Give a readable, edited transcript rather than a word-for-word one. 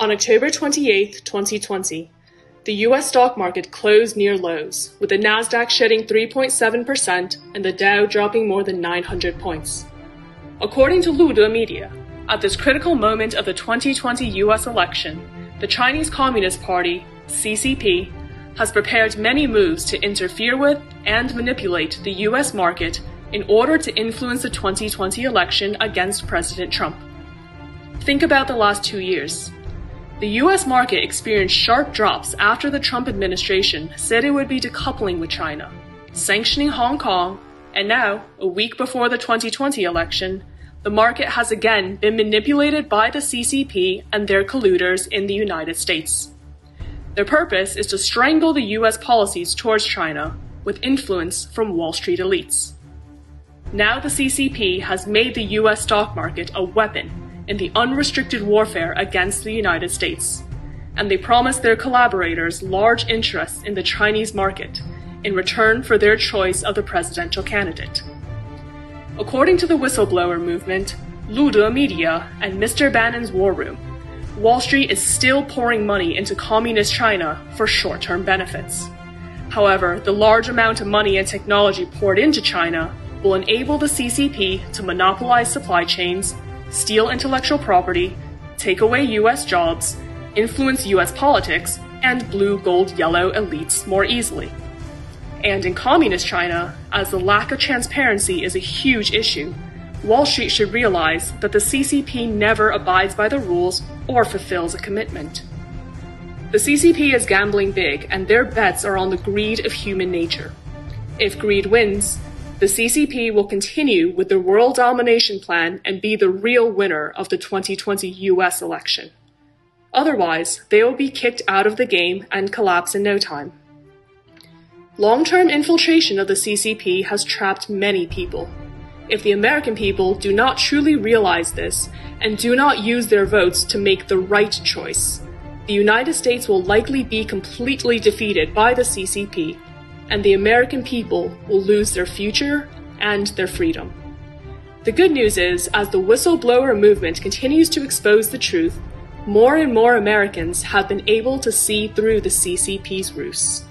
On October 28, 2020, the US stock market closed near lows, with the Nasdaq shedding 3.7% and the Dow dropping more than 900 points. According to Lude Media, at this critical moment of the 2020 US election, the Chinese Communist Party, CCP, has prepared many moves to interfere with and manipulate the US market in order to influence the 2020 election against President Trump. Think about the last 2 years. The US market experienced sharp drops after the Trump administration said it would be decoupling with China, sanctioning Hong Kong, and now, a week before the 2020 election, the market has again been manipulated by the CCP and their colluders in the United States. Their purpose is to strangle the US policies towards China with influence from Wall Street elites. Now the CCP has made the US stock market a weapon in the unrestricted warfare against the United States, and they promise their collaborators large interests in the Chinese market in return for their choice of the presidential candidate. According to the whistleblower movement, Lude Media, and Mr. Bannon's War Room, Wall Street is still pouring money into communist China for short-term benefits. However, the large amount of money and technology poured into China will enable the CCP to monopolize supply chains, steal intellectual property, take away US jobs, influence US politics, and blue, gold, yellow elites more easily. And in communist China, as the lack of transparency is a huge issue, Wall Street should realize that the CCP never abides by the rules or fulfills a commitment. The CCP is gambling big, and their bets are on the greed of human nature. If greed wins, the CCP will continue with their world domination plan and be the real winner of the 2020 US election. Otherwise, they will be kicked out of the game and collapse in no time. Long-term infiltration of the CCP has trapped many people. If the American people do not truly realize this and do not use their votes to make the right choice, the United States will likely be completely defeated by the CCP, and the American people will lose their future and their freedom. The good news is, as the whistleblower movement continues to expose the truth, more and more Americans have been able to see through the CCP's ruse.